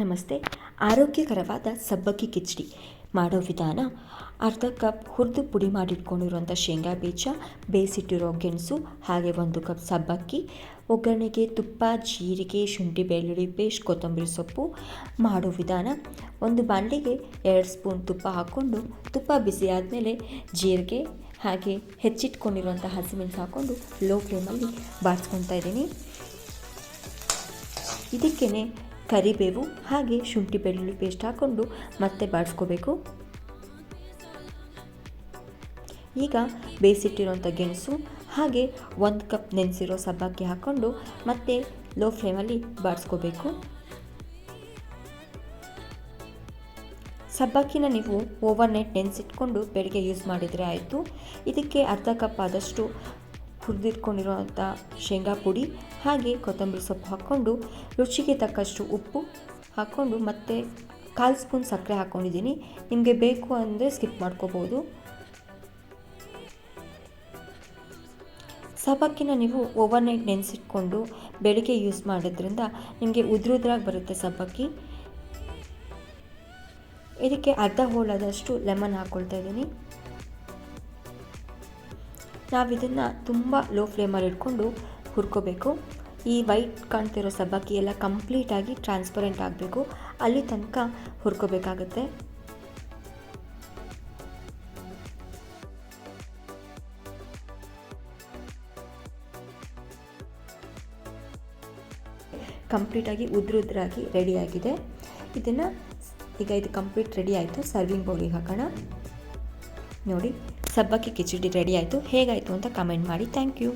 ನಮಸ್ತೆ. ಆರೋಗ್ಯಕರವಾದ ಸಬ್ಬಕ್ಕಿ ಕಿಚಡಿ ಮಾಡೋ ವಿಧಾನ: ಅರ್ಧ ಕಪ್ ಹುರಿದು ಪುಡಿ ಮಾಡಿಟ್ಕೊಂಡಿರುವಂಥ ಶೇಂಗಾ ಬೀಜ, ಬೇಯಿಸಿಟ್ಟಿರೋ ಗೆಣಸು, ಹಾಗೆ 1 ಕಪ್ ಸಬ್ಬಕ್ಕಿ. ಒಗ್ಗರಣೆಗೆ ತುಪ್ಪ, ಜೀರಿಗೆ, ಶುಂಠಿ ಬೆಳ್ಳುಳ್ಳಿ ಪೇಸ್ಟ್, ಕೊತ್ತಂಬರಿ ಸೊಪ್ಪು. ಮಾಡೋ ವಿಧಾನ: ಒಂದು ಬಾಣಲೆಗೆ 2 ಸ್ಪೂನ್ ತುಪ್ಪ ಹಾಕ್ಕೊಂಡು, ತುಪ್ಪ ಬಿಸಿ ಆದಮೇಲೆ ಜೀರಿಗೆ ಹಾಗೆ ಹೆಚ್ಚಿಟ್ಕೊಂಡಿರುವಂಥ ಹಸಿಮೆಣಸು ಹಾಕ್ಕೊಂಡು ಲೋ ಫ್ಲೇಮಲ್ಲಿ ಬಾಡಿಸ್ಕೊತಾ ಇದ್ದೀನಿ. ಇದಕ್ಕೇ ಕರಿಬೇವು ಹಾಗೆ ಶುಂಠಿ ಬೆಳ್ಳುಳ್ಳಿ ಪೇಸ್ಟ್ ಹಾಕ್ಕೊಂಡು ಮತ್ತೆ ಬಾಡಿಸ್ಕೋಬೇಕು. ಈಗ ಬೇಯಿಸಿಟ್ಟಿರೋಂಥ ಗೆಣಸು ಹಾಗೆ 1 ಕಪ್ ನೆನೆಸಿರೋ ಸಬ್ಬಕ್ಕಿ ಹಾಕ್ಕೊಂಡು ಮತ್ತೆ ಲೋ ಫ್ಲೇಮಲ್ಲಿ ಬಾಡಿಸ್ಕೋಬೇಕು. ಸಬ್ಬಕ್ಕಿನ ನೀವು ಓವರ್ ನೈಟ್ ನೆನೆಸಿಟ್ಕೊಂಡು ಬೆಳಗ್ಗೆ ಯೂಸ್ ಮಾಡಿದರೆ ಆಯಿತು. ಇದಕ್ಕೆ ಅರ್ಧ ಕಪ್ ಆದಷ್ಟು ಹುರಿದಿಟ್ಕೊಂಡಿರುವಂಥ ಶೇಂಗಾ ಪುಡಿ ಹಾಗೆ ಕೊತ್ತಂಬರಿ ಸೊಪ್ಪು ಹಾಕ್ಕೊಂಡು, ರುಚಿಗೆ ತಕ್ಕಷ್ಟು ಉಪ್ಪು ಹಾಕ್ಕೊಂಡು ಮತ್ತೆ 1/4 ಸ್ಪೂನ್ ಸಕ್ಕರೆ ಹಾಕ್ಕೊಂಡಿದ್ದೀನಿ. ನಿಮಗೆ ಬೇಕು ಅಂದರೆ ಸ್ಕಿಪ್ ಮಾಡ್ಕೋಬೋದು. ಸಬ್ಬಕ್ಕಿನ ನೀವು ಓವರ್ ನೈಟ್ ನೆನೆಸಿಟ್ಕೊಂಡು ಬೆಳಿಗ್ಗೆ ಯೂಸ್ ಮಾಡೋದ್ರಿಂದ ನಿಮಗೆ ಉದ್ರಾಗಿ ಬರುತ್ತೆ ಸಬ್ಬಕ್ಕಿ. ಇದಕ್ಕೆ ಅರ್ಧ ಹೋಳಾದಷ್ಟು ಲೆಮನ್ ಹಾಕ್ಕೊಳ್ತಾ ಇದ್ದೀನಿ. ನಾವಿದನ್ನು ತುಂಬ ಲೋ ಫ್ಲೇಮಲ್ಲಿ ಇಟ್ಕೊಂಡು ಹುರ್ಕೋಬೇಕು. ಈ ವೈಟ್ ಕಾಣ್ತಿರೋ ಸಬ್ಬಕ್ಕಿ ಎಲ್ಲ ಕಂಪ್ಲೀಟಾಗಿ ಟ್ರಾನ್ಸ್ಪರೆಂಟ್ ಆಗಬೇಕು, ಅಲ್ಲಿ ತನಕ ಹುರ್ಕೋಬೇಕಾಗತ್ತೆ. ಕಂಪ್ಲೀಟಾಗಿ ಉದ್ರಾಗಿ ರೆಡಿಯಾಗಿದೆ. ಈಗ ಇದು ಕಂಪ್ಲೀಟ್ ರೆಡಿ ಆಯಿತು. ಸರ್ವಿಂಗ್ ಬೌಲಿಗೆ ಹಾಕೋಣ. ನೋಡಿ, ಸಬ್ಬಕ್ಕಿ ಕಿಚಡಿ ರೆಡಿ ಆಯಿತು. ಹೇಗಾಯಿತು ಅಂತ ಕಮೆಂಟ್ ಮಾಡಿ. Thank you.